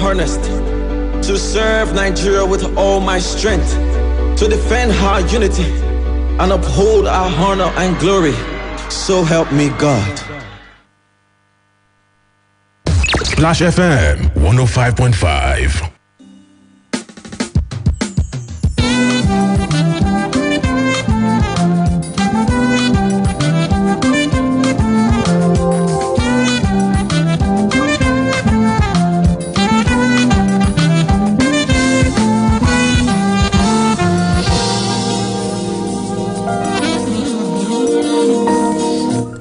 harnessed to serve Nigeria with all my strength, to defend our unity and uphold our honor and glory. So help me God. Splash FM 105.5.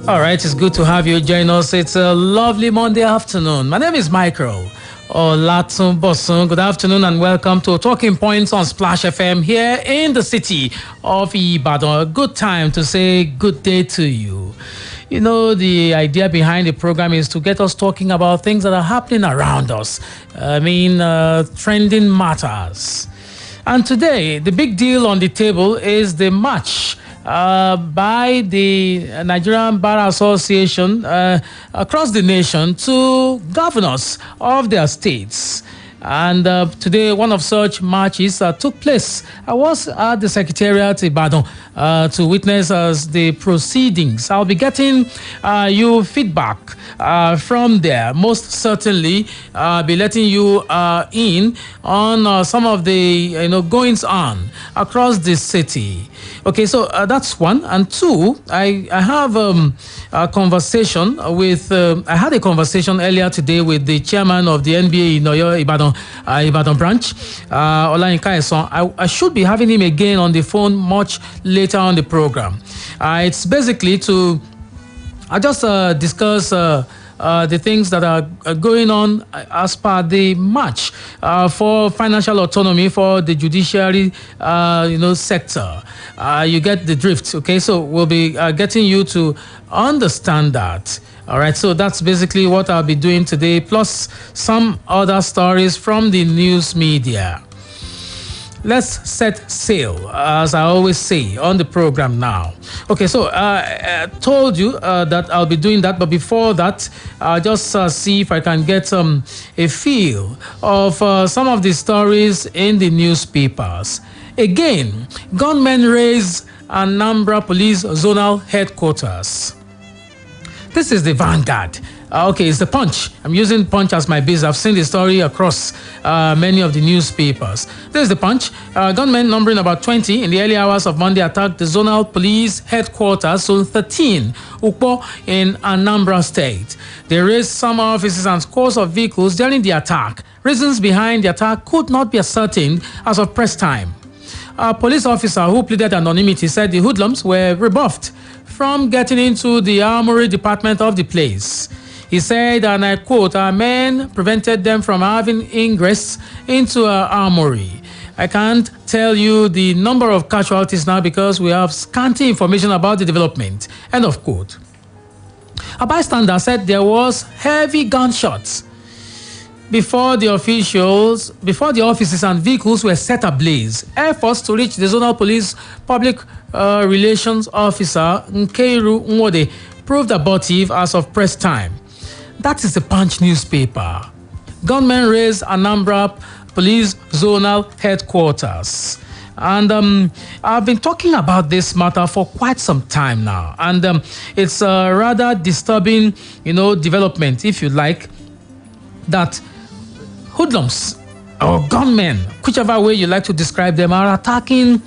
All right, it's good to have you join us. It's a lovely Monday afternoon. My name is Michael Olatunbosun. Good afternoon and welcome to Talking Points on Splash FM here in the city of Ibadan. A good time to say good day to you. You know, the idea behind the program is to get us talking about things that are happening around us. Trending matters. And today, the big deal on the table is the march by the Nigerian Bar Association across the nation to governors of their states. And today, one of such marches took place. I was at the Secretariat Ibadan to witness the proceedings. I'll be getting you feedback from there. Most certainly, I'll be letting you in on some of the goings on across the city. Okay, so that's one. And two, I have a conversation with. I had a conversation earlier today with the chairman of the NBA in Oyo Ibadan branch, Olayinka Eson. I should be having him again on the phone much later on the program. It's basically to just discuss the things that are going on as per the march for financial autonomy for the judiciary, sector. You get the drift, okay? So we'll be getting you to understand that. All right, so that's basically what I'll be doing today, plus some other stories from the news media. Let's set sail, as I always say, on the program now. Okay, so I told you that I'll be doing that, but before that, I'll just see if I can get a feel of some of the stories in the newspapers. Again, gunmen raise Anambra Police Zonal Headquarters. This is the Vanguard. Okay, it's the Punch. I'm using Punch as my base. I've seen the story across many of the newspapers. This is the Punch. Gunmen numbering about 20 in the early hours of Monday attacked the Zonal Police Headquarters, Zone 13, Ukpo in Anambra State. They raised some officers and scores of vehicles during the attack. Reasons behind the attack could not be ascertained as of press time. A police officer who pleaded anonymity said the hoodlums were rebuffed from getting into the armory department of the place. He said, and I quote, "Our men prevented them from having ingress into our armory. I can't tell you the number of casualties now because we have scanty information about the development." End of quote. A bystander said there was heavy gunshots before the offices and vehicles were set ablaze. Efforts to reach the zonal police public relations officer Nkeiru Nwode proved abortive as of press time. That is the Punch newspaper. Gunmen raise Anambra Police Zonal Headquarters. And I've been talking about this matter for quite some time now. And it's a rather disturbing, development, if you like, that hoodlums or gunmen, whichever way you like to describe them, are attacking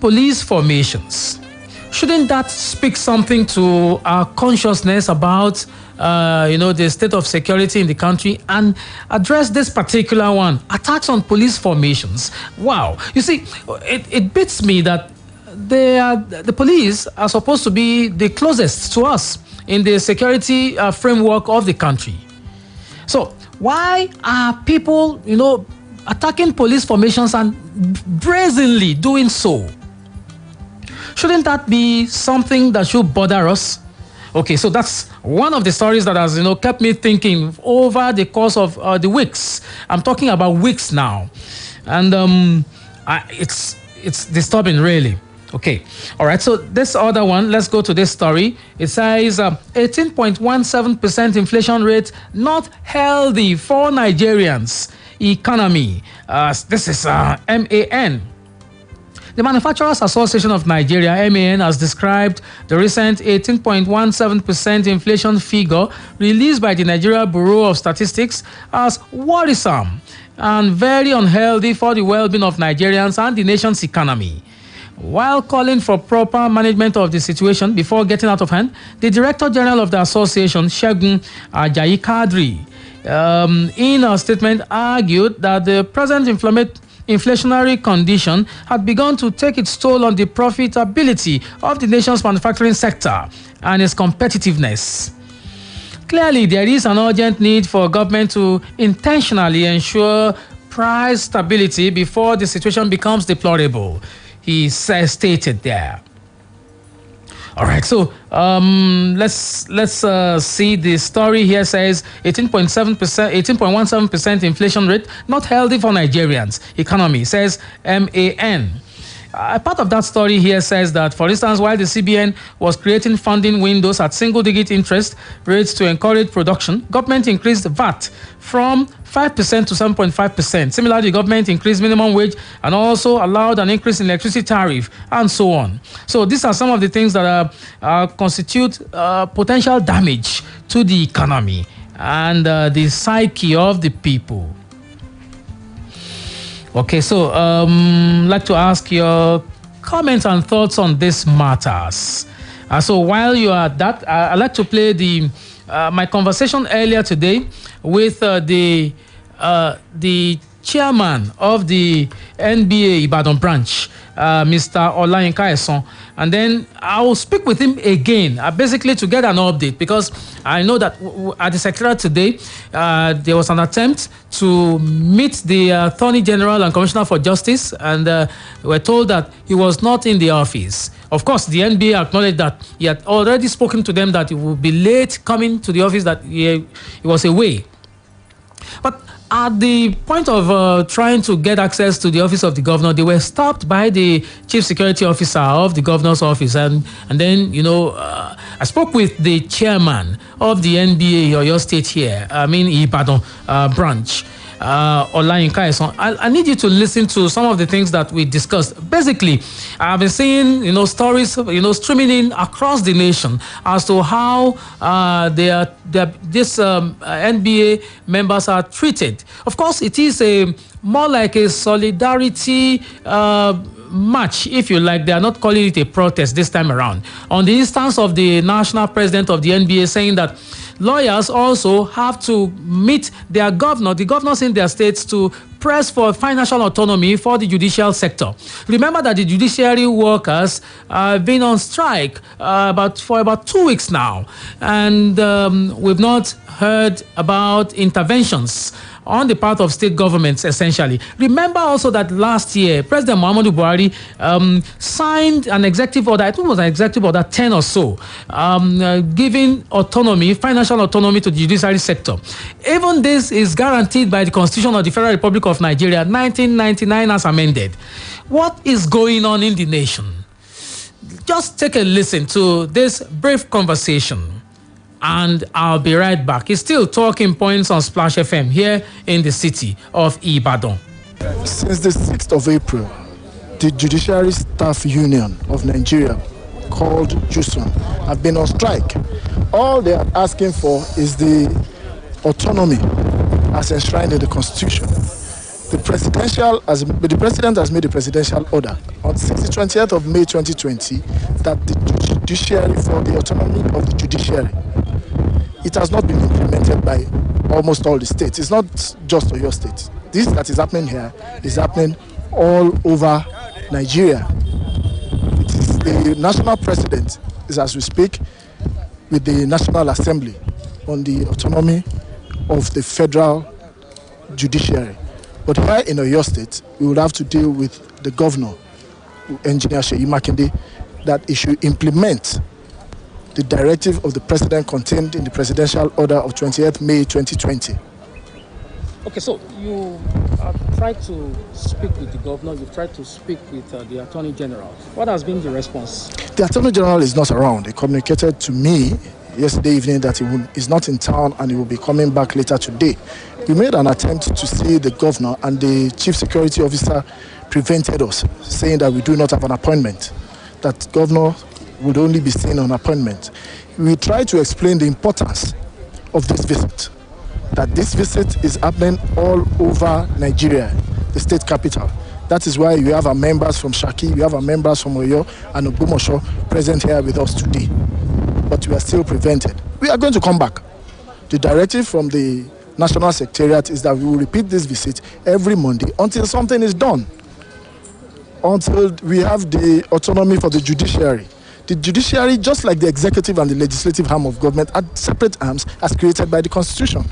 police formations. Shouldn't that speak something to our consciousness about, the state of security in the country and address this particular one, attacks on police formations? Wow. You see, it beats me that the police are supposed to be the closest to us in the security framework of the country. So why are people, attacking police formations and brazenly doing so? Shouldn't that be something that should bother us? Okay, so that's one of the stories that has, kept me thinking over the course of the weeks. I'm talking about weeks now, and it's disturbing, really. Okay. All right. So this other one, let's go to this story. It says 18.17% inflation rate not healthy for Nigerians economy. This is MAN. The Manufacturers Association of Nigeria, MAN, has described the recent 18.17% inflation figure released by the Nigeria Bureau of Statistics as worrisome and very unhealthy for the well-being of Nigerians and the nation's economy. While calling for proper management of the situation before getting out of hand, the Director General of the Association, Segun Ajayi Kadri, in a statement argued that the present inflationary condition had begun to take its toll on the profitability of the nation's manufacturing sector and its competitiveness. Clearly, there is an urgent need for government to intentionally ensure price stability before the situation becomes deplorable, he stated there. All right, so let's see the story here. Says 18.17% inflation rate not healthy for Nigerians economy, says MAN. A part of that story here says that, for instance, while the CBN was creating funding windows at single-digit interest rates to encourage production, government increased VAT from 5% to 7.5%. Similarly, the government increased minimum wage and also allowed an increase in electricity tariff and so on. So these are some of the things that constitute potential damage to the economy and the psyche of the people. Okay, so I'd like to ask your comments and thoughts on these matters. So while you are at that, I'd like to play my conversation earlier today with the chairman of the NBA Ibadan branch, Mr. Olatunbosun, and then I will speak with him again, basically to get an update, because I know that at the Secretariat today, there was an attempt to meet the Attorney General and Commissioner for Justice, and we were told that he was not in the office. Of course, the NBA acknowledged that he had already spoken to them that he would be late coming to the office, that he was away. But at the point of trying to get access to the office of the governor, they were stopped by the chief security officer of the governor's office. And then, I spoke with the chairman of the NBA or your state here, Ibadan branch, Olatunbosun. I need you to listen to some of the things that we discussed. Basically, I've been seeing, stories, streaming in across the nation as to how these NBA members are treated. Of course, it is more like a solidarity match, if you like. They are not calling it a protest this time around. On the instance of the national president of the NBA saying that lawyers also have to meet their governor, the governors in their states, to press for financial autonomy for the judicial sector. Remember that the judiciary workers have been on strike for about 2 weeks now, and we've not heard about interventions on the part of state governments, essentially. Remember also that last year, President Muhammadu Buhari signed an executive order, I think it was an executive order 10 or so, giving autonomy, financial autonomy to the judiciary sector. Even this is guaranteed by the Constitution of the Federal Republic of Nigeria, 1999 as amended. What is going on in the nation? Just take a listen to this brief conversation, and I'll be right back. It's still Talking Points on Splash FM here in the city of Ibadan. Since the 6th of April, the Judiciary Staff Union of Nigeria, called JUSUN, have been on strike. All they are asking for is the autonomy as enshrined in the Constitution. The President has made a presidential order on 20th of May 2020 that the judiciary, for the autonomy of the judiciary, it has not been implemented by almost all the states. It's not just your state. This that is happening here is happening all over Nigeria. It is the national president is, as we speak, with the National Assembly on the autonomy of the federal judiciary. But here in Oyo State, we would have to deal with the governor, Engineer Seyi Makinde, that he should implement the directive of the president contained in the presidential order of 20th May 2020. Okay, so you tried to speak with the governor, you've tried to speak with the Attorney General. What has been the response? The Attorney General is not around. He communicated to me yesterday evening that is not in town and he will be coming back later today. We made an attempt to see the governor, and the chief security officer prevented us, saying that we do not have an appointment, that governor would only be seen on appointment. We tried to explain the importance of this visit, that this visit is happening all over Nigeria, the state capital. That is why you have our members from Shaki, you have our members from Oyo and Ogbomoso present here with us today. But we are still prevented. We are going to come back. The directive from the National Secretariat is that we will repeat this visit every Monday until something is done, until we have the autonomy for the judiciary. The judiciary, just like the executive and the legislative arm of government, are separate arms as created by the Constitution.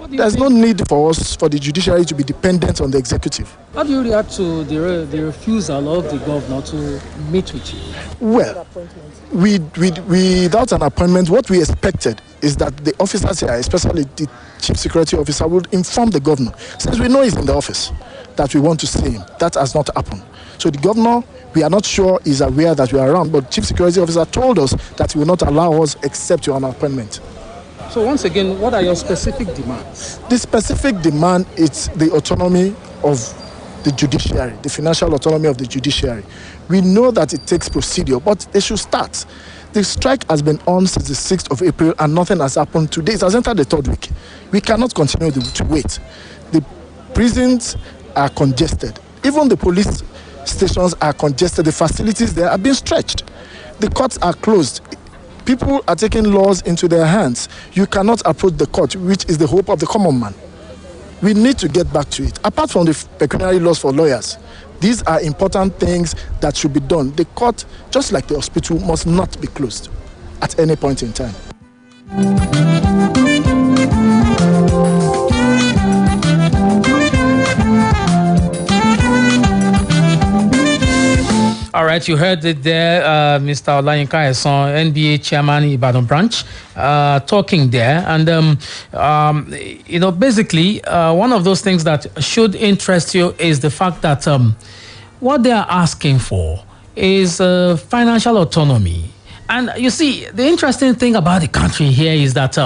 There's no need for us, for the judiciary to be dependent on the executive. How do you react to the refusal of the governor to meet with you? Well, without an appointment, what we expected is that the officers here, especially the chief security officer, would inform the governor. Since we know he's in the office, that we want to see him. That has not happened. So the governor, we are not sure is aware that we are around, but chief security officer told us that he will not allow us except an appointment. So once again, what are your specific demands? The specific demand is the autonomy of the judiciary, the financial autonomy of the judiciary. We know that it takes procedure, but they should start. The strike has been on since the 6th of April and nothing has happened today. It has entered the third week. We cannot continue to wait. The prisons are congested. Even the police stations are congested. The facilities there are being stretched. The courts are closed. People are taking laws into their hands. You cannot approach the court, which is the hope of the common man. We need to get back to it. Apart from the pecuniary laws for lawyers, these are important things that should be done. The court, just like the hospital, must not be closed at any point in time. All right, you heard it there, Mr. Olatunbosun, NBA chairman, Ibadan branch, talking there. And, basically, one of those things that should interest you is the fact that what they are asking for is financial autonomy. And you see, the interesting thing about the country here is that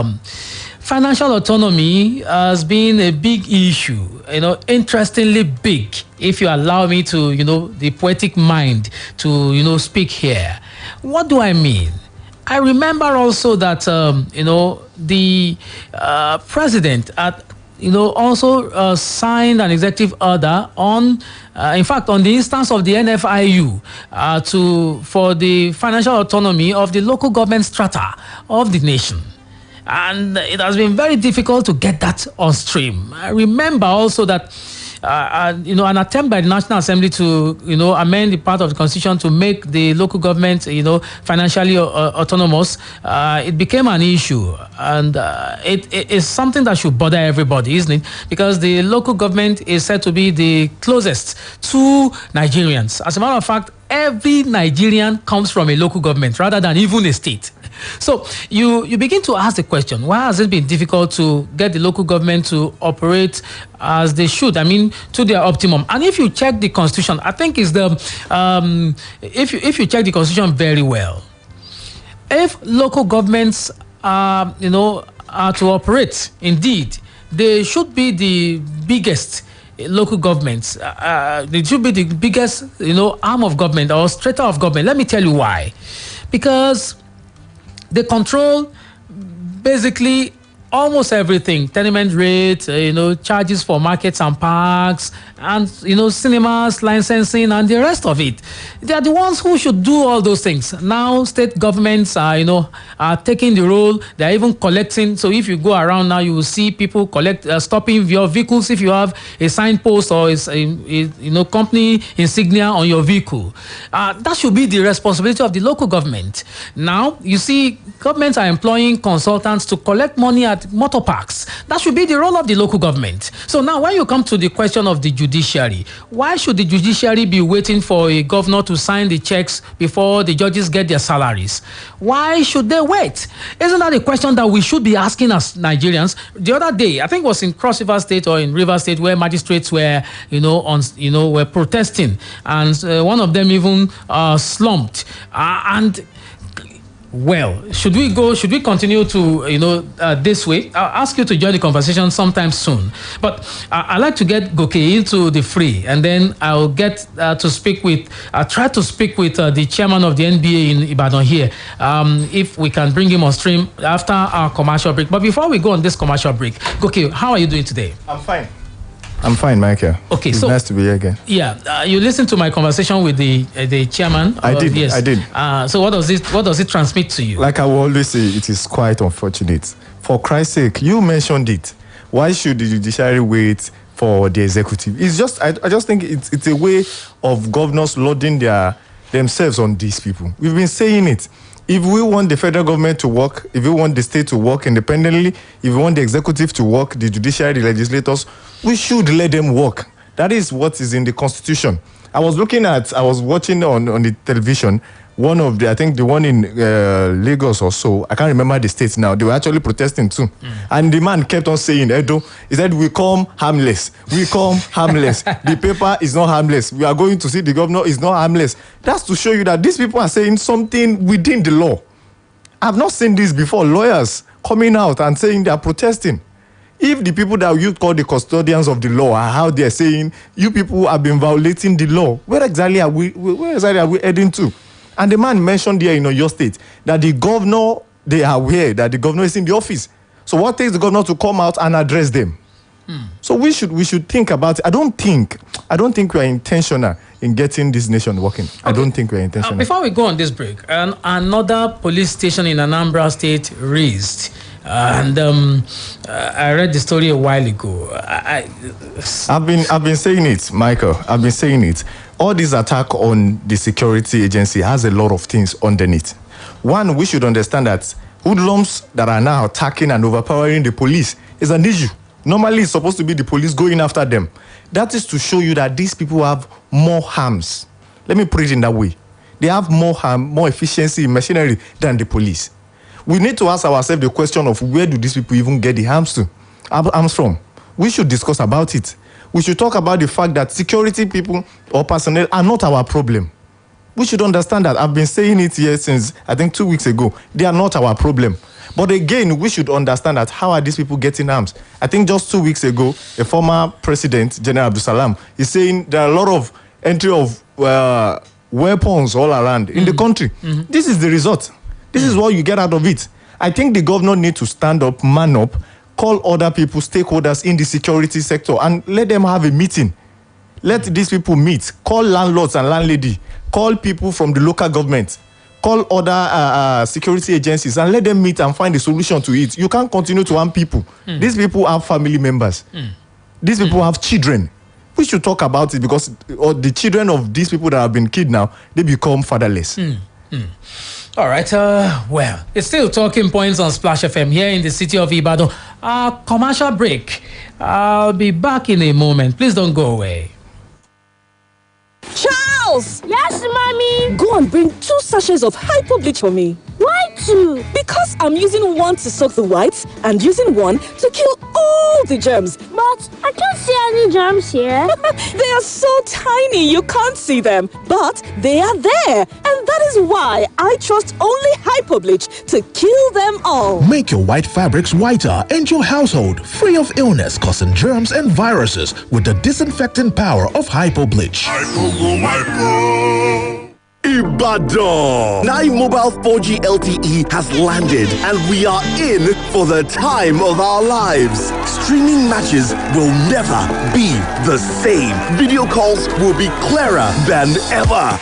financial autonomy has been a big issue, interestingly big, if you allow me to, the poetic mind to, speak here. What do I mean? I remember also that, the president had, also signed an executive order on, in fact, on the instance of the NFIU for the financial autonomy of the local government strata of the nation. And it has been very difficult to get that on stream. I remember also that, an attempt by the National Assembly to, amend the part of the Constitution to make the local government, financially autonomous, it became an issue. And it is something that should bother everybody, isn't it? Because the local government is said to be the closest to Nigerians. As a matter of fact, every Nigerian comes from a local government rather than even a state. So you begin to ask the question, why has it been difficult to get the local government to operate as they should? I mean, to their optimum. And if you check the Constitution, I think it's the if you check the Constitution very well, if local governments are to operate, indeed, they should be the biggest local governments. They should be the biggest, arm of government or strata of government. Let me tell you why. Because they control basically almost everything: tenement rates, charges for markets and parks, and cinemas, licensing, and the rest of it. They are the ones who should do all those things. Now, state governments are taking the role. They are even collecting. So if you go around now, you will see people stopping your vehicles if you have a signpost or a company insignia on your vehicle. That should be the responsibility of the local government. Now, you see, governments are employing consultants to collect money at at motor parks. That should be the role of the local government. So now when you come to the question of the judiciary, why should the judiciary be waiting for a governor to sign the checks before the judges get their salaries? Why should they wait? Isn't that a question that we should be asking as Nigerians? The other day, I think it was in Cross River State or in River State, where magistrates were, were protesting, and one of them even slumped. Well, should we continue to, this way? I'll ask you to join the conversation sometime soon. But I'd like to get Goke into the fray, and then I'll get I'll try to speak with the chairman of the NBA in Ibadan here, if we can bring him on stream after our commercial break. But before we go on this commercial break, Goke, how are you doing today? I'm fine, Michael. Okay, it's nice to be here again. Yeah, you listened to my conversation with the chairman. I did. Yes. I did. So what does it transmit to you? Like I will always say, it is quite unfortunate. For Christ's sake, you mentioned it. Why should the judiciary wait for the executive? It's just, I just think it's a way of governors loading themselves on these people. We've been saying it. If we want the federal government to work, if we want the state to work independently, if we want the executive to work, the judiciary, the legislators, we should let them work. That is what is in the Constitution. I was watching on the television, I think the one in Lagos or so, I can't remember the states now, they were actually protesting too. And the man kept on saying, Edo, he said, we come harmless. The paper is not harmless. We are going to see the governor is not harmless. That's to show you that these people are saying something within the law. I've not seen this before, lawyers coming out and saying they are protesting. If the people that you call the custodians of the law are out there saying, you people have been violating the law, where exactly are we heading to? And the man mentioned here in your state that the governor, they are aware that the governor is in the office. So what takes the governor to come out and address them? So we should think about it. I don't think we are intentional in getting this nation working. Okay. I don't think we are intentional. Before we go on this break, another police station in Anambra State razed. And I read the story a while ago. I've been saying it, Michael. I've been saying it. All this attack on the security agency has a lot of things underneath. One, we should understand that hoodlums that are now attacking and overpowering the police is an issue. Normally, it's supposed to be the police going after them. That is to show you that these people have more harms. Let me put it in that way. They have more harm, more efficiency in machinery than the police. We need to ask ourselves the question of where do these people even get the arms from? We should discuss about it. We should talk about the fact that security people or personnel are not our problem. We should understand that. I've been saying it here since, I think, 2 weeks ago. They are not our problem. But again, we should understand that how are these people getting arms? I think just 2 weeks ago, a former president, General Abdul Salam, is saying there are a lot of entry of weapons all around in the country. This is the result. This is what you get out of it. I think the governor needs to stand up, man up, call other people, stakeholders in the security sector, and let them have a meeting. Let these people meet. Call landlords and landlady. Call people from the local government. Call other security agencies and let them meet and find a solution to it. You can't continue to harm people. These people have family members. These people have children. We should talk about it because the children of these people that have been kidnapped, they become fatherless. All right, well, it's still talking points on Splash FM here in the city of Ibadan. Commercial break. I'll be back in a moment. Please don't go away. Charles! Yes, mommy? Go and bring 2 sachets of hypo bleach for me. Why 2? Because I'm using one to soak the whites and using one to kill all the germs. But I can't see any germs here. They are so tiny you can't see them. But they are there. And that is why I trust only hypo bleach to kill them all. Make your white fabrics whiter and your household free of illness causing germs and viruses with the disinfecting power of hypo bleach. Ibadan! 9 Mobile 4G LTE has landed and we are in for the time of our lives. Streaming matches will never be the same. Video calls will be clearer than ever.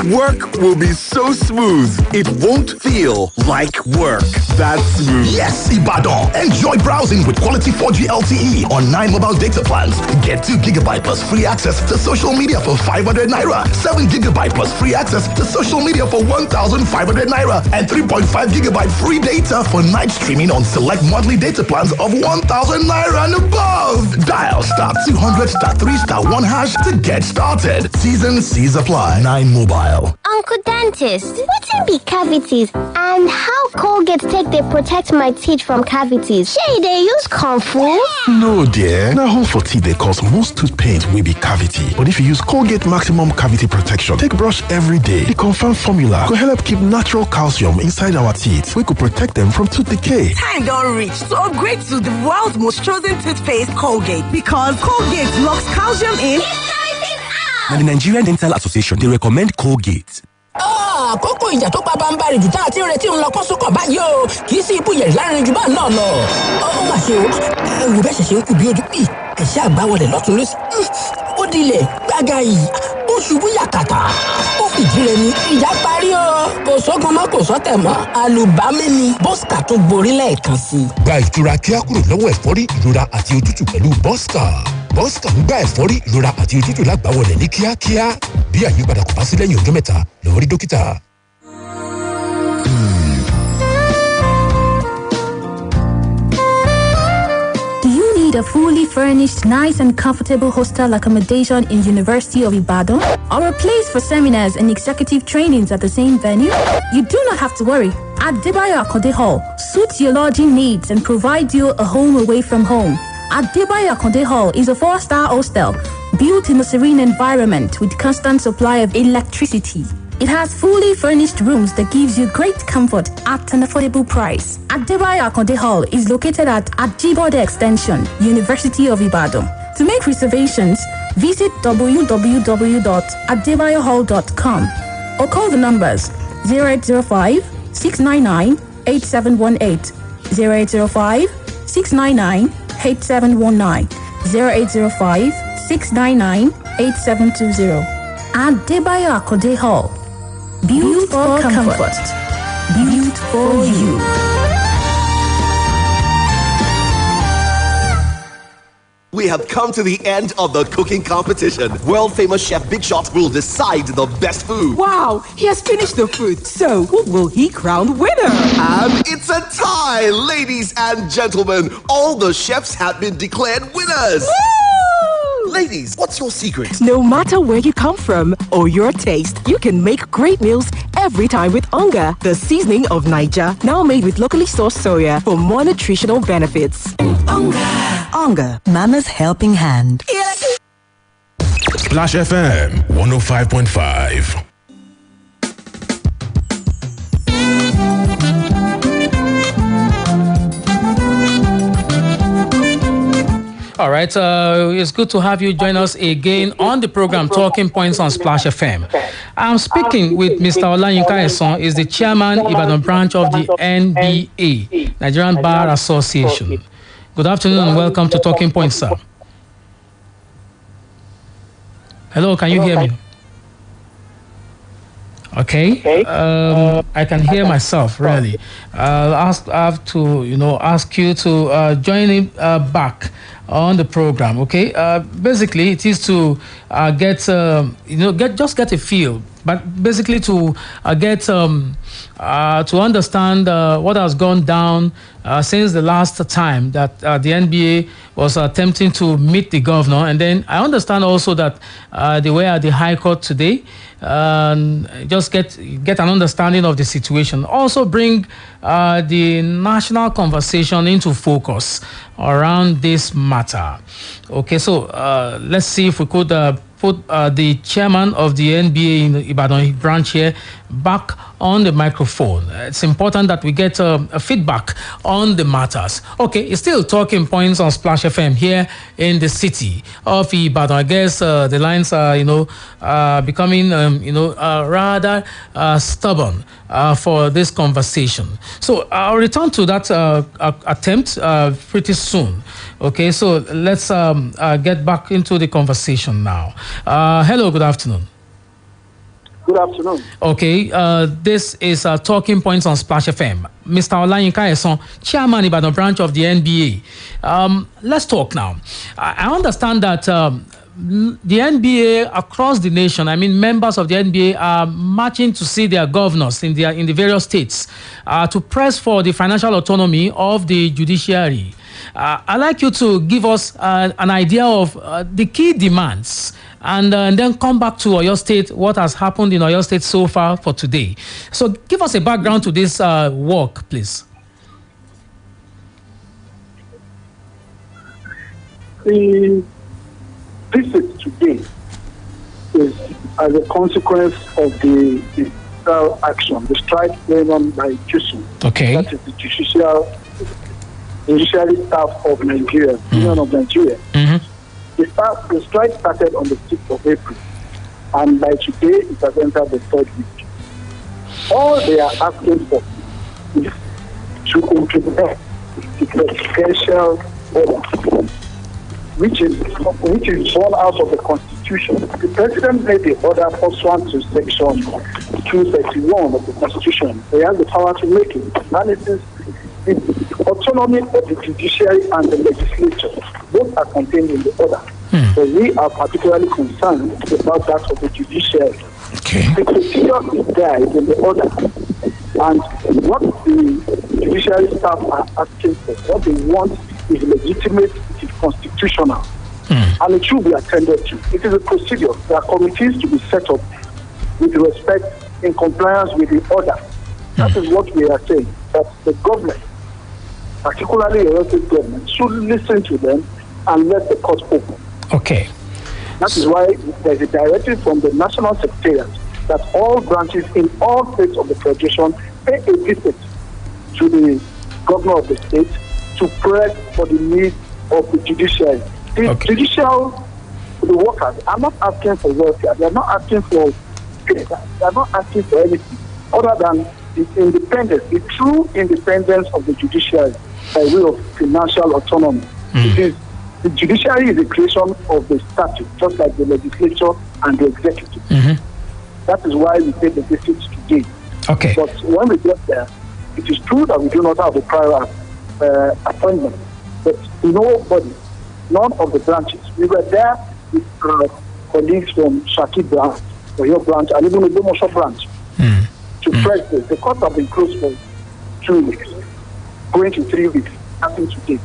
Work will be so smooth, it won't feel like work. That's smooth. Yes, Ibadan! Enjoy browsing with quality 4G LTE on 9 mobile data plans. Get 2 GB plus free access to social media for 500 naira, 7 GB plus plus free access to social media for 1,500 naira and 3.5 gigabyte free data for night streaming on select monthly data plans of 1,000 naira and above. Dial *200*3*1# to get started. T's and C's apply. 9 Mobile. Uncle Dentist, wetin be cavities and how Colgate take dey protect my teeth from cavities? Shey dey use comfort? No dear, na hole for teeth dey cause most tooth pain wey be cavity. But if you use Colgate Maximum Cavity Protection take brush every day, the confirmed formula go help keep natural calcium inside our teeth wey go protect them from tooth decay. Time don reach to upgrade to the world's most chosen toothpaste, Colgate, because Colgate locks calcium in. And the Nigerian Dental Association, they recommend Colgate. Àkókò ìjà tó pa bámbárì jù tá a ti ń retí ń lọ kó sókàn báyìí o. Kì í sí ipò yẹ̀rì láàrin jù bá náà lọ. Ó mà ṣe o. Ẹ wò bẹ́ẹ̀ ṣẹ̀ṣẹ̀ ń kú bí ojú pì. Ẹ̀ṣẹ́ àgbà wọlé lọ́tún lọ́sí. Ó dilẹ̀ gbága yìí. Ó ṣubú yàkàtà. Ó fìdí rẹ̀ ní. Ìjà parí o. Kò sógun mọ́ kò sọ́tẹ̀ mọ́. Àlùbámẹ́ ni. Bọ́sìkà tó gborí lẹ́ẹ̀kan sí. Gba ìtura kíá kúrò lọ́wọ́ ẹ̀fọ́rí, ìrora àti òtútù pẹ̀lú Bọ́sìkà. Bọ́sìkà ń gba ẹ̀fọ́rí, ìrora àti òtútù lágbàwọlẹ̀ ní kíákíá. Bí àyípadà kò bá sí lẹ́yìn ọjọ́ mẹ́ta, lọ rí dókítà. Do you need a fully furnished, nice and comfortable hostel accommodation in University of Ibadan? Or a place for seminars and executive trainings at the same venue? You do not have to worry. Adebayo Akode Hall suits your lodging needs and provides you a home away from home. Adebayo Akode Hall is a 4-star hostel built in a serene environment with constant supply of electricity. It has fully furnished rooms that gives you great comfort at an affordable price. Adebayo Akode Hall is located at Ajibode Extension, University of Ibadan. To make reservations, visit www.adebayohall.com or call the numbers 0805 699 8718, 0805 699 8719, 0805 699 8720. Adebayo Akode Hall. Built for comfort. Built for you. We have come to the end of the cooking competition. World-famous chef Big Shot will decide the best food. Wow, he has finished the food. So, who will he crown winner? And it's a tie, ladies and gentlemen. All the chefs have been declared winners. Woo! Ladies, what's your secret? No matter where you come from or your taste, you can make great meals every time with Onga, the seasoning of Niger, now made with locally sourced soya for more nutritional benefits. Onga, Mama's helping hand. Splash FM 105.5. All right, it's good to have you join us again on the program Talking Points on Splash FM. I'm speaking with Mr. Olayinka Eson, is the chairman, Ibadan branch of the NBA, Nigerian Bar Association. Good afternoon and welcome to Talking Points, sir. Hello, can you hear me? Okay, I can hear myself really. I have to, ask you to join in back on the program. Okay, basically it is to get a feel, but basically to to understand what has gone down since the last time that the NBA was attempting to meet the governor, and then I understand also that they were at the High Court today. Just get an understanding of the situation. Also bring the national conversation into focus around this matter. Okay, so let's see if we could put the chairman of the NBA in the Ibadan branch here back on the microphone. It's important that we get a feedback on the matters. Okay, it's still Talking Points on Splash FM here in the city of Ibadan. I guess the lines are, becoming, rather stubborn for this conversation. So I'll return to that attempt pretty soon. Okay, so let's get back into the conversation now. Hello, good afternoon. Good afternoon. Okay, this is Talking Points on Splash FM. Mr. Olayinka Eson, Chairman Ibadan branch of the NBA. Let's talk now. I understand that the NBA across the nation, I mean, members of the NBA are marching to see their governors in the various states to press for the financial autonomy of the judiciary. I'd like you to give us an idea of the key demands and then come back to Oyo State, what has happened in Oyo State so far for today. So give us a background to this work, please. The visit today is as a consequence of the action, the strike going on by JUSUN. Okay. That is the judiciary staff of Nigeria, Union of Nigeria. The strike started on the 6th of April, and by today it has entered the 3rd week. All they are asking for is to implement the presidential order, which is born out of the Constitution. The President made the order pursuant to Section 231 of the Constitution. He has the power to make it. Analysis, the autonomy of the judiciary and the legislature, both are contained in the order. So we are particularly concerned about that of the judiciary. The procedure is there in the order. And what the judiciary staff are asking for, what they want is legitimate, it is constitutional, and it should be attended to. It is a procedure. There are committees to be set up with respect in compliance with the order. That is what we are saying, that the government, particularly the local government, should listen to them and let the court open. Okay. That is why there is a directive from the National Secretariat that all branches in all states of the Federation pay a visit to the governor of the state to press for the needs of the judiciary. The judicial, the workers are not asking for welfare. They are not asking for pay. They are not asking for anything other than the independence, the true independence of the judiciary by way of financial autonomy. The judiciary is a creation of the statute, just like the legislature and the executive. That is why we take the visit today. Okay. But when we get there, it is true that we do not have a prior appointment. But nobody, none of the branches. We were there with colleagues from Shaki branch, or your branch, and even the Bomosho branch, to press this. The courts have been closed for 2 weeks, going to 3 weeks, starting today.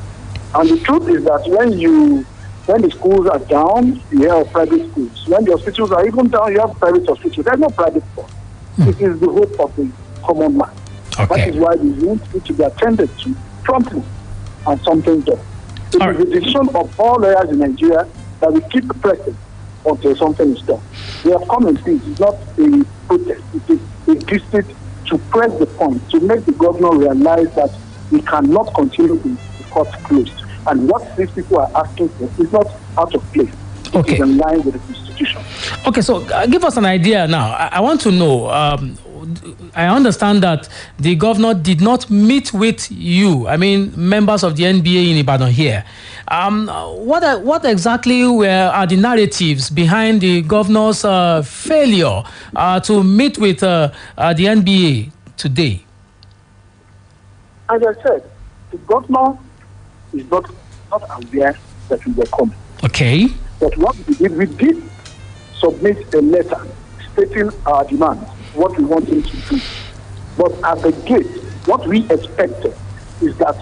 And the truth is that when the schools are down, you have private schools. When the hospitals are even down, you have private hospitals. There's no private one. It is the hope of the common man. That is why we want it to be attended to promptly and something done. It is the decision of all lawyers in Nigeria that we keep pressing until something is done. We have come in peace. It's not a protest. It is a visit to press the point, to make the governor realize that we cannot continue with the court closed. And what these people are asking for is not out of place. It is in line with the Constitution. Okay, so give us an idea now. I want to know, I understand that the governor did not meet with you, I mean, members of the NBA in Ibadan here. What exactly are the narratives behind the governor's failure to meet with the NBA today? As I said, the governor is not aware that we were coming. Okay. But what we did submit a letter stating our demands, what we want him to do. But at the gate, what we expected is that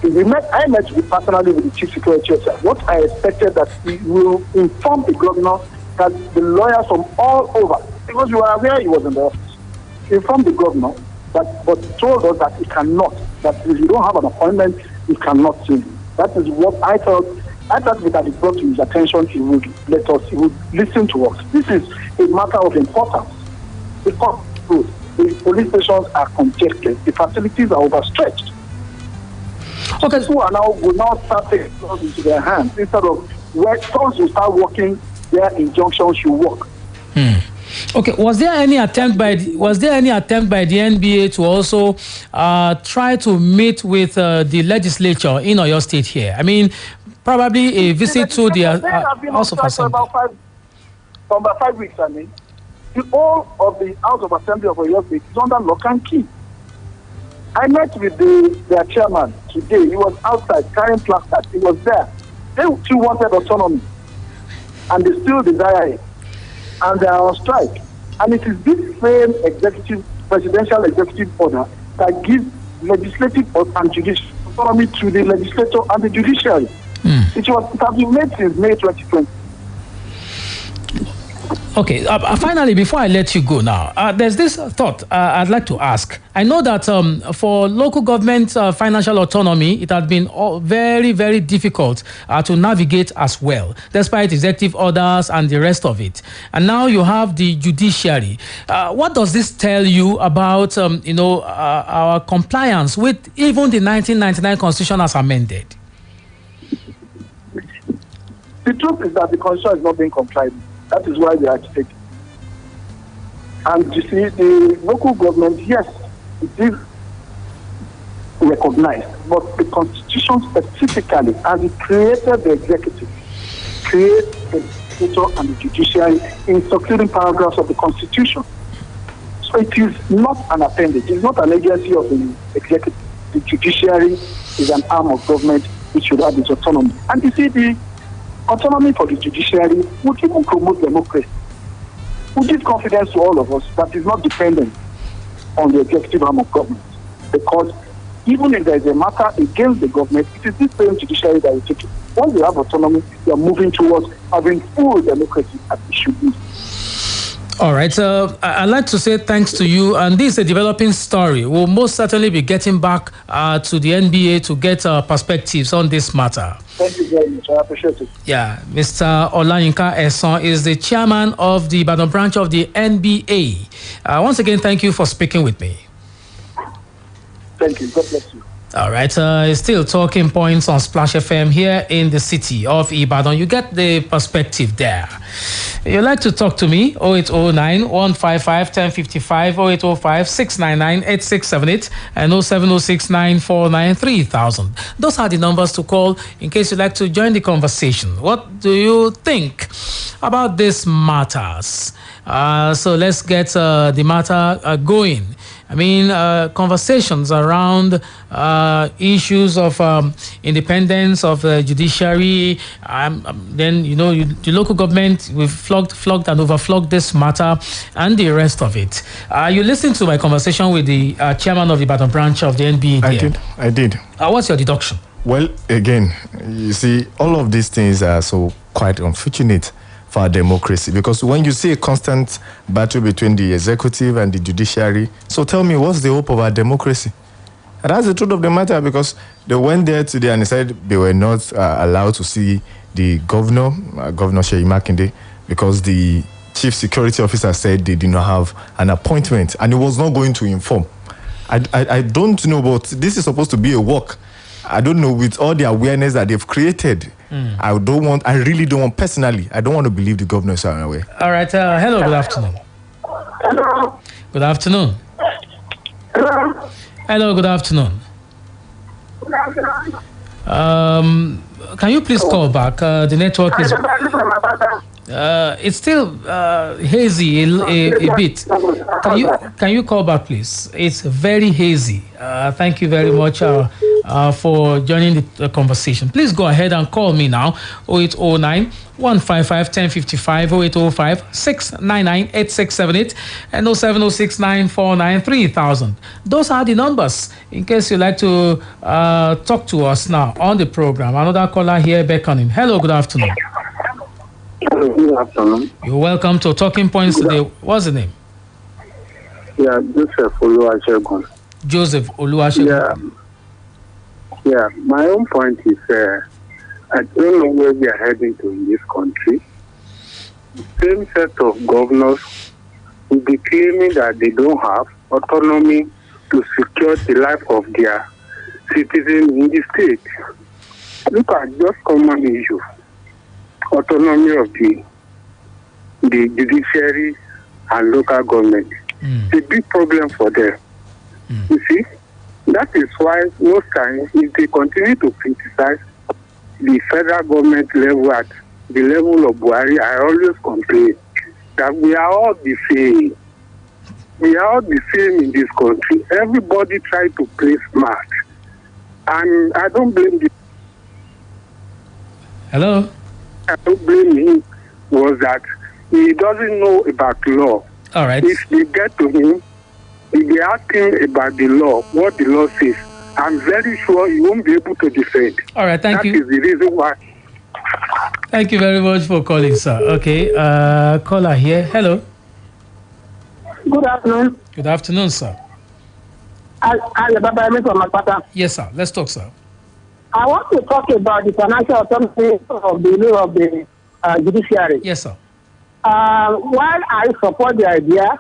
I met personally with the chief security officer. What I expected that he will inform the governor that the lawyers from all over, because you are aware he was in the office, inform the governor, but told us that he cannot, that if you don't have an appointment, you cannot see him. That is what I thought. I thought that it brought to his attention, he would listen to us. This is a matter of importance. The police stations are congested. The facilities are overstretched. Okay. People will now start taking laws into their hands instead of where those will start working, their injunctions should work. Okay. Was there any attempt by the NBA to also try to meet with the legislature in Oyo State here? I mean, probably a visit to the House of Assembly. For about 5 weeks, I mean. The whole of the House of Assembly of Oyo State is under lock and key. I met with their chairman today. He was outside carrying placards. He was there. They still wanted autonomy. and they still desire it, and they are on strike. And it is this same presidential executive order that gives legislative and judicial autonomy to the legislature and the judiciary. It has been made since May 2020. Okay, finally, before I let you go now, there's this thought I'd like to ask. I know that for local government financial autonomy, it has been very, very difficult to navigate as well, despite executive orders and the rest of it. And now you have the judiciary. What does this tell you about, our compliance with even the 1999 Constitution as amended? The truth is that the Constitution is not being complied with. That is why they are agitating. And you see, the local government, yes, it is recognized, but the Constitution specifically, as it created the executive, creates the legislature and the judiciary in succeeding paragraphs of the Constitution. So it is not an appendage. It is not an agency of the executive. The judiciary is an arm of government which should have its autonomy. And you see, the autonomy for the judiciary would even promote democracy, would give confidence to all of us that is not dependent on the executive arm of government. Because even if there is a matter against the government, it is this same judiciary that will take it. Once you have autonomy, you are moving towards having full democracy as it should be. All right. I'd like to say thanks to you. And this is a developing story. We'll most certainly be getting back to the NBA to get perspectives on this matter. Thank you very much. I appreciate it. Yeah. Mr. Olayinka Eson is the chairman of the Ibadan branch of the NBA. Once again, thank you for speaking with me. Thank you. God bless you. All right, still talking points on Splash FM here in the city of Ibadan. You get the perspective there. You'd like to talk to me, 0809 155 1055, 0805 699 8678, and 07069 949 3000. Those are the numbers to call in case you'd like to join the conversation. What do you think about these matters? So let's get the matter going. I mean, conversations around issues of independence of the judiciary. Then, the local government, we've flogged and overflogged this matter and the rest of it. You listened to my conversation with the chairman of the Ibadan branch of the NBA. I did. What's your deduction? Well, again, you see, all of these things are so quite unfortunate for our democracy, because when you see a constant battle between the executive and the judiciary, so tell me, what's the hope of our democracy? And that's the truth of the matter, because they went there today and they said they were not allowed to see the governor, Governor Seyi Makinde, because the chief security officer said they did not have an appointment and he was not going to inform. I don't know, but this is supposed to be a work. I don't know, with all the awareness that they've created, I really don't want, personally, I don't want to believe the governor is away. All right. Hello, good afternoon. Hello. Good afternoon. Hello. Hello, good afternoon. Good afternoon. Can you please call back? The network is... it's still hazy a bit. Can you call back, please? It's very hazy. Thank you very much for joining the conversation. Please go ahead and call me now. 0809 155 1055, 0805 699 8678, and 07069 949 3000. Those are the numbers in case you'd like to talk to us now on the program. Another caller here beckoning. Hello, good afternoon. Hello, good afternoon. You're welcome to Talking Points today. What's the name? Yeah, Joseph Oluwasegun. Joseph Oluwasegun. Yeah, my own point is I don't know where we are heading to in this country. The same set of governors will be claiming that they don't have autonomy to secure the life of their citizens in the state. Look at just common issues. Autonomy of the judiciary and local government. It's a big problem for them. You see, that is why most times, if they continue to criticize the federal government level at the level of Buhari, I always complain that we are all the same. We are all the same in this country. Everybody try to play smart. And I don't blame the... Hello? I don't blame him was that he doesn't know about law. All right. If they get to him, if they ask him about the law, what the law says, I'm very sure he won't be able to defend. All right, thank you. That is the reason why. Thank you very much for calling, sir. Okay, caller here. Hello. Good afternoon. Good afternoon, sir. Yes, sir. Let's talk, sir. I want to talk about the financial autonomy of the law of the judiciary. Yes, sir. While I support the idea,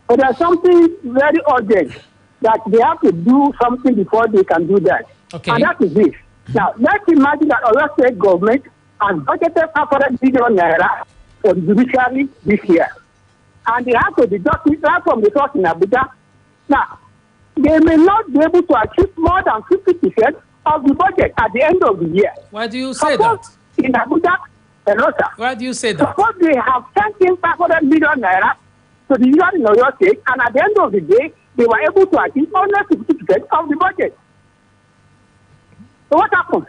but there's something very urgent that they have to do something before they can do that. Okay. And that is this. Now, let's imagine that our state government has budgeted 500 billion naira for the judiciary this year. And they have to deduct it right from the source in Abuja. Now, they may not be able to achieve more than 50% of the budget at the end of the year. Why do you say that? In Abuja, why do you say that? Suppose they have sent in 500 million naira to the union in Oyo State, and at the end of the day, they were able to achieve only 50% of the budget. So what happened?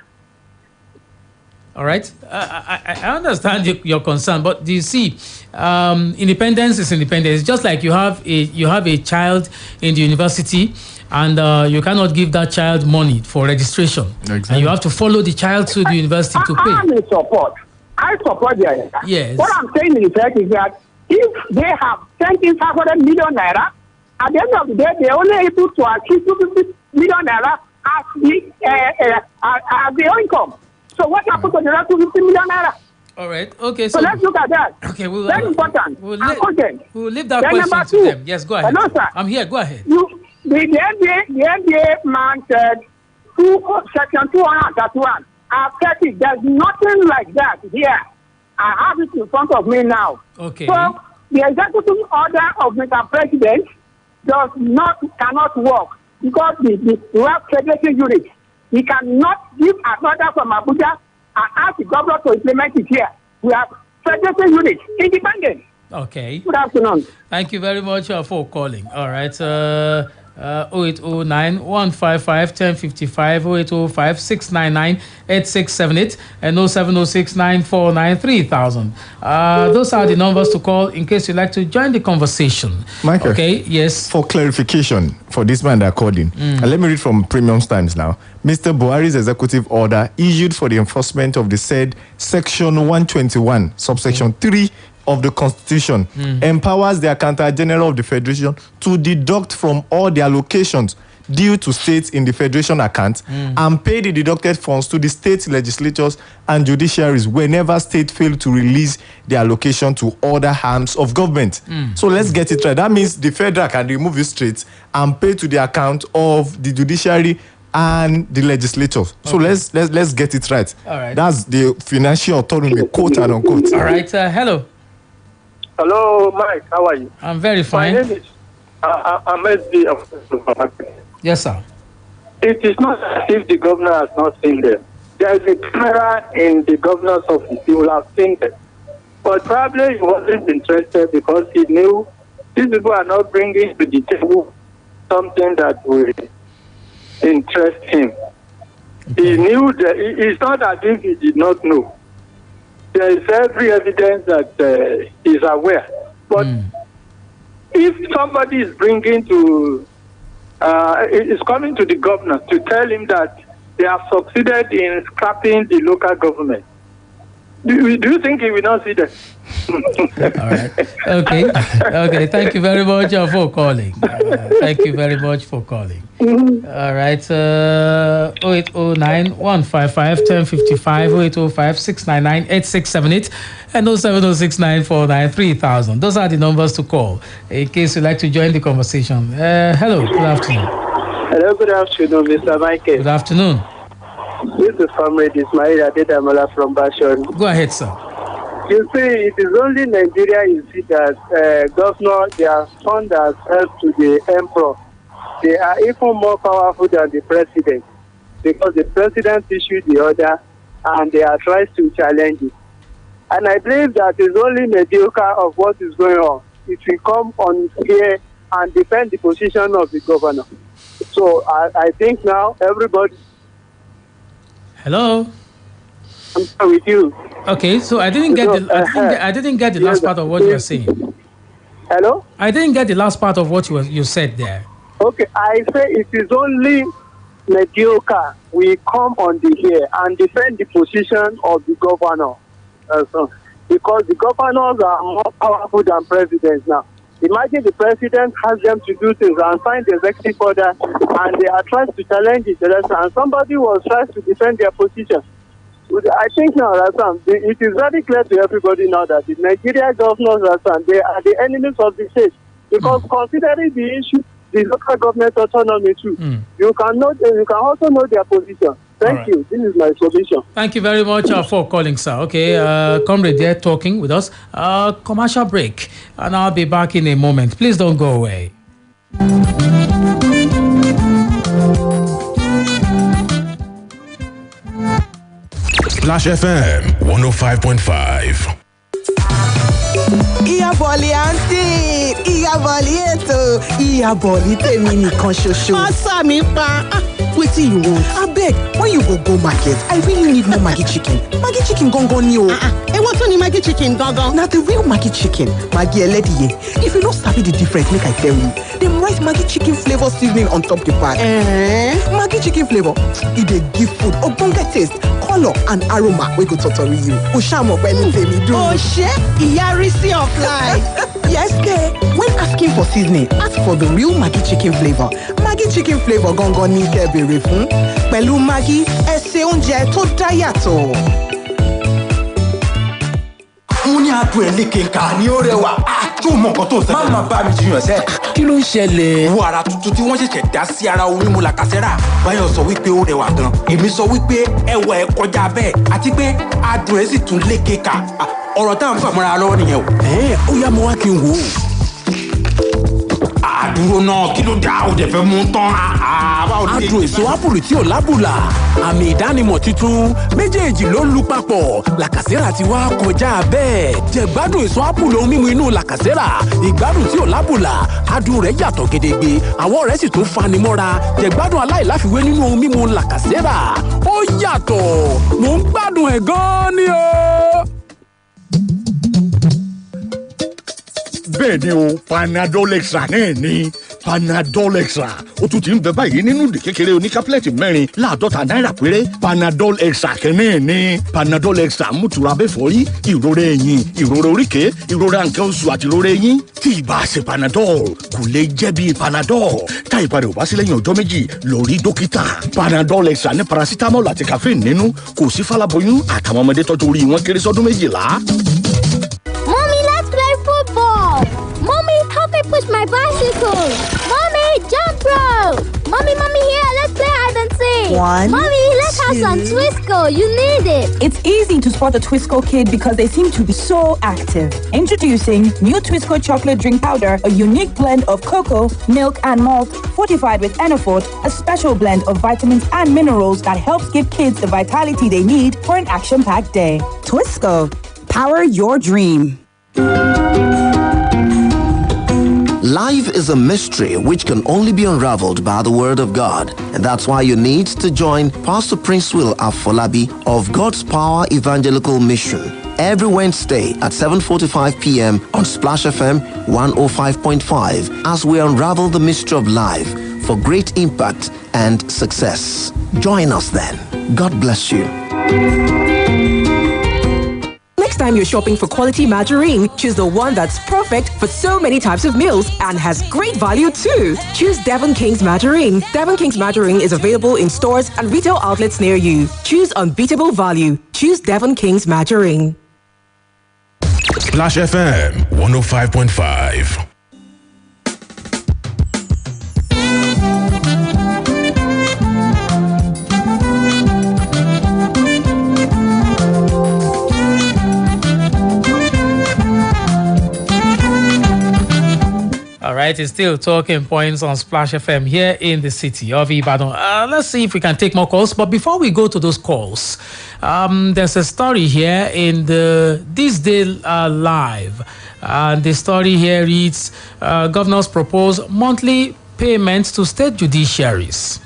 All right. I understand your concern, but do you see, independence is independence. It's just like you have a child in the university, and you cannot give that child money for registration. Exactly. And you have to follow the child to the university to pay. I'm in support. I support the idea. Yes. What I'm saying in effect is that if they have sent in 500 million naira, at the end of the day, they're only able to achieve 250 million naira as the income. So what happened to the rest 250 million naira? All right. Okay. So let's look at that. Okay. Very important. We'll leave that question to them. Yes. Go ahead. Hello, sir. I'm here. Go ahead. The NBA man said section 231. I've said it. There's nothing like that here. I have it in front of me now. Okay. So the executive order of Mr. President cannot work because we have federation unit. He cannot give an order from Abuja and ask the governor to implement it here. We have federation unit, independent. Okay. Good afternoon. Thank you very much for calling. All right. 0809 155 1055, 0805 699 8678, and 0706 949 3000. Those are the numbers to call in case you'd like to join the conversation. Michael. Okay, yes. For clarification, for this man that called in, and let me read from Premium Times now. Mr. Buhari's executive order issued for the enforcement of the said Section 121, subsection 3 of the Constitution empowers the Accountant General of the Federation to deduct from all the allocations due to states in the Federation account and pay the deducted funds to the state legislatures and judiciaries whenever state fail to release the allocation to other arms of government. So let's get it right. That means the federal can remove it straight and pay to the account of the judiciary and the legislature. So let's get it right. All right. That's the financial autonomy, quote and unquote. All right. Hello. Hello, Mike. How are you? I'm very fine. My name is I'm SD of. Yes, sir. It is not as if the governor has not seen them. There is a camera in the governor's office. He will have seen them. But probably he wasn't interested because he knew these people are not bringing to the table something that will interest him. Okay. He knew that it's not as if he did not know. There is every evidence that he is aware. But if somebody is bringing to, is coming to the governor to tell him that they have succeeded in scrapping the local government, do you think he will not see that? All right. Okay. Thank you very much for calling. Thank you very much for calling. All right. 0809 155 1055, 0805 699 8678, and 0706 949 3000. Those are the numbers to call in case you'd like to join the conversation. Hello. Good afternoon. Hello. Good afternoon, Mr. Michael. Good afternoon. This is Comrade Ismail Adedamola from Bashon. Go ahead, sir. You see, it is only Nigeria you see that governor, their fund has helped to the emperor. They are even more powerful than the president because the president issued the order and they are trying to challenge it. And I believe that is only mediocre of what is going on. It will come on here and defend the position of the governor. So I think now everybody. Hello. I'm sorry with you. Okay, so I didn't get I didn't get the last part of what you were saying. Hello? I didn't get the last part of what you said there. Okay, I say it is only mediocre we come on the here and defend the position of the governor. Because the governors are more powerful than presidents now. Imagine the president has them to do things and find the executive order and they are trying to challenge each other and somebody was trying to defend their position. I think now, it is very clear to everybody now that the Nigeria governors, they are the enemies of the state. Because considering the issue, the local government autonomy too, you can also know their position. Thank you. This is my solution. Thank you very much for calling, sir. Okay, comrade there talking with us. Commercial break, and I'll be back in a moment. Please don't go away. Splash FM 105.5. Ìyá bọ̀lì àǹtí, ìyá bọ̀lì ètò, ìyá bọ̀lì tèmi nìkan ṣoṣo. Má sá mi pa. Wetin you want? Abeg, when you go market, I really need more Maggi chicken. Maggi chicken gangan ni o. Ewo tún ni Maggi chicken gangan? Na the real Maggi chicken, Maggi ẹlẹ́dìyẹ. If you no sabi the difference, make I tell you. Dem write Maggi chicken flavour seasoning on top the bag. Maggi chicken flavour, e dey give food ogbonge taste, colour and aroma wey go totori you. O ṣá mọ̀ pé ní tèmi dùn. O ṣé, ìyá Risi of life. Yes, ke. When asking for seasoning, ask for the real Maggi chicken flavour. Maggi chicken flavour gangan ní kẹ́ bèrè fún. Pẹ̀lú Maggi, ẹ ṣe oúnjẹ tó dá yàtọ̀. Mo ní adùn ẹ̀lẹ́kẹ̀ǹkà ní ó rẹwà. Tó mọ nǹkan tó ń ṣẹlẹ̀. Má bá mi jiyàn sẹ́. Kí ló ń ṣẹlẹ̀? Wo ara tuntun tí wọ́n ṣẹ̀ṣẹ̀ dá sí ara omi mu làkàṣẹ́rà. Báyọ̀ sọ wípé ó rẹwà gan. Èmi sọ wípé ẹwà ẹ̀ kọjá bẹ́ẹ̀. Àti pé adùn ẹ̀ sì tún lékeka. Ọ̀rọ̀ tá à ń fàmọ́ra lọ́wọ́ nìyẹn o. Ó yá mo wá kí n wò ó. Àdúró náà kí ló dá o dẹ̀ fẹ́ mú tán. Adùn èso ápùlù tí ò lábùlà. Àmì ìdánimọ̀ tuntun. Méjèèjì ló ń lu papọ̀. Làkàṣẹ́rà ti wá kọjá bẹ́ẹ̀. Jẹ̀gbádùn èso ápùlù ohun mímu inú làkàṣẹ́rà. Ìgbádùn tí ò lábùlà. Adùn rẹ̀ yàtọ̀ gedegbe. Àwọ̀ rẹ̀ sì tún fani mọ́ra. Jẹ̀gbádùn aláìláfiwé nínú ohun mímu làkàṣẹ́rà. Ó yàtọ̀. Mò ń gbádùn ẹ̀ gan-an ni o. Bẹ́ẹ̀ni o, Panadol Extra náà ni Panadol Extra. Ó tún ti ń bẹ báyìí nínú ìdè kékeré oníkápẹ́lẹ̀tì mẹ́rin láàdọ́ta náírà péré. Panadol Extra kẹ́nẹ́ ni Panadol Extra mú tura bẹ́ fọ́rí, ìrora ẹ̀yìn, ìrora oríkèé, ìrora nǹkan oṣù àti ìrora eyín. Tí ìbá ṣe Panadol, kò lè jẹ́ bí Panadol. Tá ìbá rẹ̀ ò bá sí lẹ́yìn ọjọ́ méjì, lọ rí dókítà. Panadol Extra ní paracetamol àti caffeine nínú. Kò sí fáláboyún àtàwọn ọmọdé tọ́jú orí wọn kéré sọ́dún 12. Push my bicycle. Mommy, jump rope. Mommy, here, let's play hide and seek. Mommy, let's have some Twisco. You need it. It's easy to spot a Twisco kid because they seem to be so active. Introducing new Twisco chocolate drink powder, a unique blend of cocoa, milk, and malt, fortified with Enafort, a special blend of vitamins and minerals that helps give kids the vitality they need for an action-packed day. Twisco, power your dream. Life is a mystery which can only be unraveled by the Word of God. And that's why you need to join Pastor Prince Will Afolabi of God's Power Evangelical Mission every Wednesday at 7:45 p.m. on Splash FM 105.5 as we unravel the mystery of life for great impact and success. Join us then. God bless you. Next time you're shopping for quality margarine, choose the one that's perfect for so many types of meals and has great value too. Choose Devon King's Margarine. Devon King's Margarine is available in stores and retail outlets near you. Choose unbeatable value. Choose Devon King's Margarine. Splash FM 105.5. All right, it's still talking points on Splash FM here in the city of Ibadan. Let's see if we can take more calls. But before we go to those calls, there's a story here in the This Day Live. The story here reads, governors propose monthly payments to state judiciaries.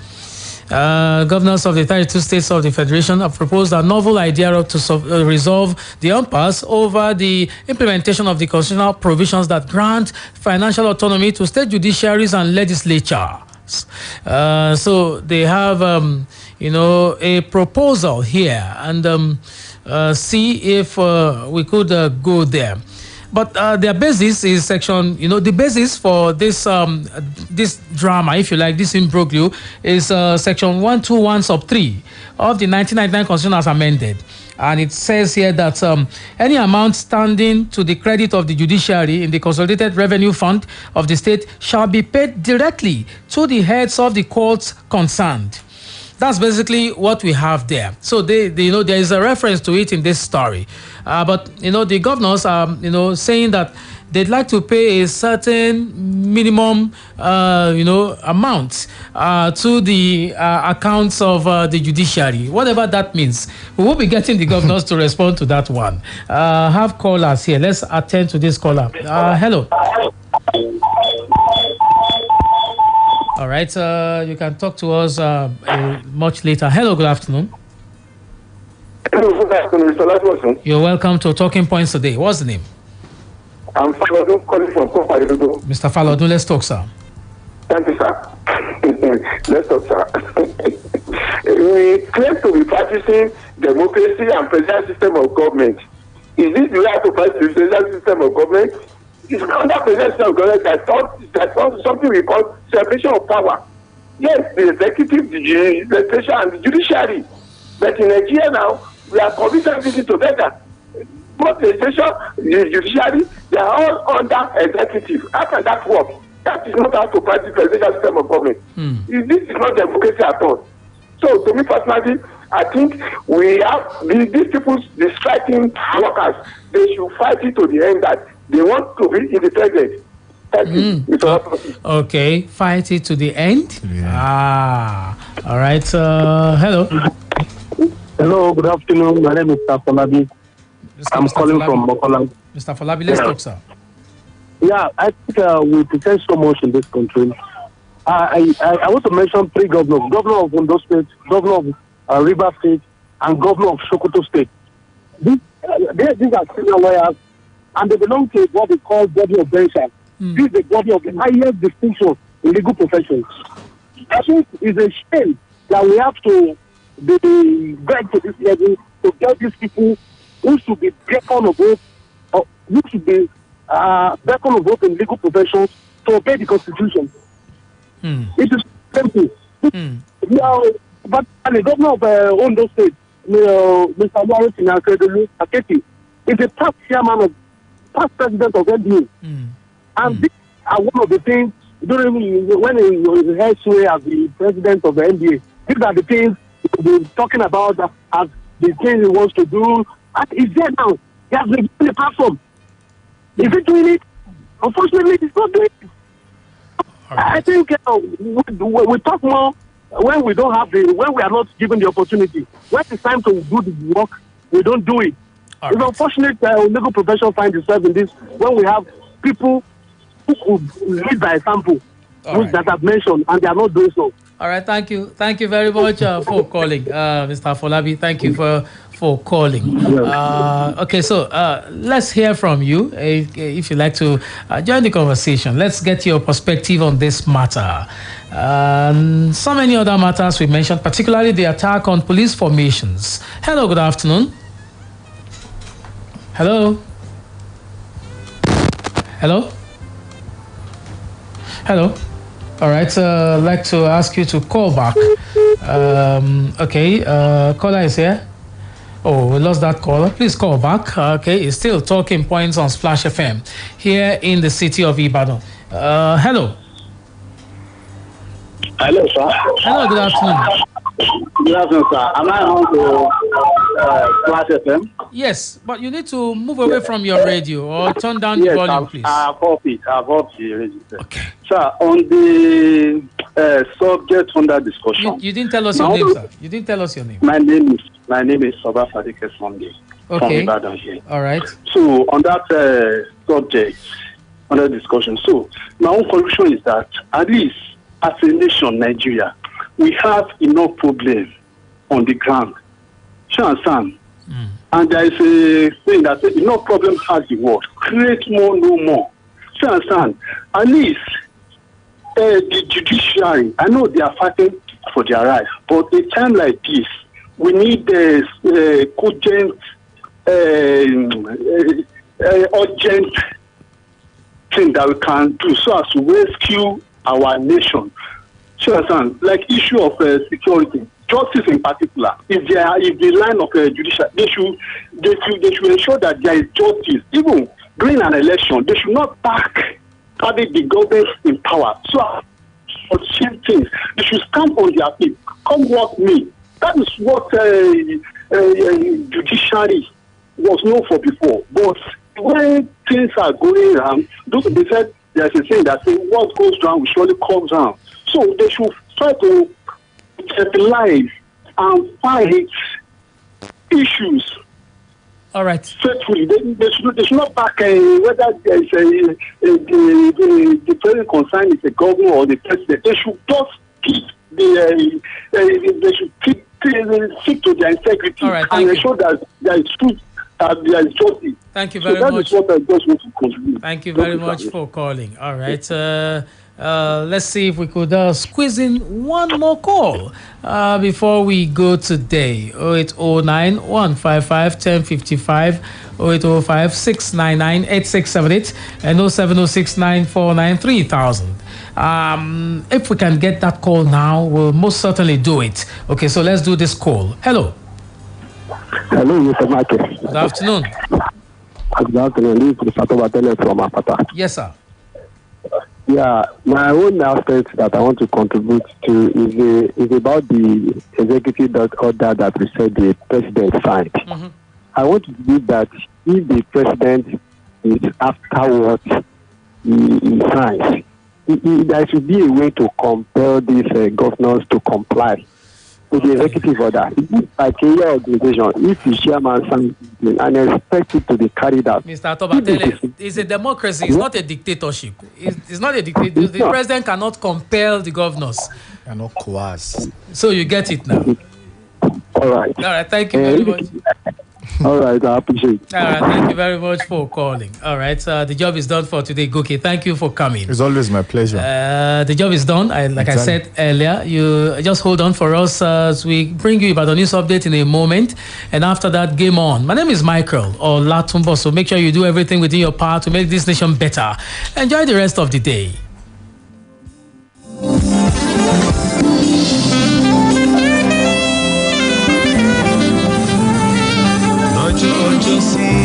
Governors of the 32 states of the Federation have proposed a novel idea to resolve the impasse over the implementation of the constitutional provisions that grant financial autonomy to state judiciaries and legislatures. So they have, a proposal here, and see if we could go there. But their basis is section, the basis for this this drama, if you like, this imbroglio, is section 121 sub 3 of the 1999 Constitution as amended. And it says here that any amount standing to the credit of the judiciary in the Consolidated Revenue Fund of the state shall be paid directly to the heads of the courts concerned. That's basically what we have there. So there is a reference to it in this story, but the governors are saying that they'd like to pay a certain minimum amount to the accounts of the judiciary, whatever that means. We will be getting the governors to respond to that one. Have callers here. Let's attend to this caller. Hello. All right, you can talk to us much later. Hello, good afternoon. Hello, good afternoon, Mr. Olatunbosun. You're welcome to Talking Points today. What's the name? I'm Falodun, calling from Kofayodo. Mr. Falodun, let's talk, sir. Thank you, sir. Let's talk, sir. We claim to be practicing democracy and presidential system of government. Is this the way to practice the presidential system of government? It's under presidential government that's something we call separation of power. Yes, the executive, the legislature, and the judiciary. But in Nigeria now, we are committing everything together. Both the legislature, the judiciary, they are all under executive. How can that work? That is not how to practice the presidential system of government. This is not democracy at all. So, to me personally, I think we have these people, the striking workers, they should fight it to the end that they want to be independent. Okay, fight it to the end. Yeah. All right. Hello. Hello, good afternoon. My name is Mr. Falabi. I'm calling from Mokola. Mr. Falabi, let's talk, sir. Yeah, I think we pretend so much in this country. I want to mention three governors: governor of Ondo State, governor of River State, and governor of Sokoto State. These are senior lawyers, and they belong to what we call body of benchers. This is the body of the highest distinction in legal professions. I think it's a shame that we have to be back to this level to get these people who should be beacon of hope, or who should be beacon of hope in legal professions to obey the Constitution. It is simple. But the governor of Ondo State, Mr. Lawrence Aketi, is a past chairman of past president of NBA. And these are one of the things during when he was held sway as the president of the NBA. These are the things we're talking about as the things he wants to do. And he's there now. He has been given the platform. Is he doing it? Unfortunately, he's not doing it. I think we talk more when we don't have when we are not given the opportunity. When it's time to do the work, we don't do it. It's unfortunate that legal profession finds itself in this when we have people who could lead by example that I've mentioned, and they are not doing so. All right, thank you very much for calling, Mr. Folabi. Thank you for calling. Okay, so let's hear from you if you'd like to join the conversation. Let's get your perspective on this matter. So many other matters we mentioned, particularly the attack on police formations. Hello, good afternoon. Hello. All right, I'd like to ask you to call back. Caller is here. Oh, we lost that caller. Please call back. Okay, it's still Talking Points on Splash FM here in the city of Ibadan. Hello. Hello, sir. Hello, good afternoon. Good afternoon, sir. Am I on to Splash FM? Yes, but you need to move away from your radio or turn down the volume, please. I've off the radio. Okay. Sir, on the subject under discussion. You didn't tell us your name, sir. You didn't tell us your name. My name is Soba Fadike Sunday. Okay. From Ibadan here. All right. So on that subject under discussion, so my own conclusion is that at least as a nation, Nigeria, we have enough problems on the ground. You understand? And there is a thing that says, enough problem has the world. Create more, no more. You understand? At least the judiciary, I know they are fighting for their rights, but a time like this, we need cogent, urgent thing that we can do so as to rescue our nation. You understand? Like issue of security, justice in particular. If the line of judicial, they should ensure that there is justice. Even during an election, they should not back having the government in power. So, for same things, they should stand on their feet. Come what may. That is what judiciary was known for before. But when things are going around, they said there's a saying that says what goes down will surely come down. So they should try to stabilize and fight issues. All right. Faithfully, they should not back whether there is the president concerned is a governor or the president. They should just keep they should stick to their integrity and ensure that there is truth. There is justice. Thank you very much. That is what I just want to contribute. Thank you very much for calling. All right. Let's see if we could squeeze in one more call before we go today. 0809 155 1055, 0805 699 8678, and 0706 949 3000. If we can get that call now, we'll most certainly do it. Okay, so let's do this call. Hello. Hello, Mr. Michael. Good afternoon. Good afternoon. This is Fatobadele from Apata. Yes, sir. Yeah, my own aspect that I want to contribute to is about the executive order that we said the president signed. Mm-hmm. I want to believe that if the president is afterwards he signs, there should be a way to compel these governors to comply with the executive order. It's like a organization. If the chairman signs and expect it to be carried out. Mr. Tobatele, it's a democracy. It's not a dictatorship. It's not a dictatorship. The president cannot compel the governors. Cannot coerce. So you get it now. All right. All right. Thank you very much. All right. I appreciate it. All right. Thank you very much for calling. All right. The job is done for today. Goki, thank you for coming. It's always my pleasure. The job is done. Like I said earlier, you just hold on for us as we bring you about the news update in a moment. And after that, game on. My name is Michael Olatunbosun. So make sure you do everything within your power to make this nation better. Enjoy the rest of the day.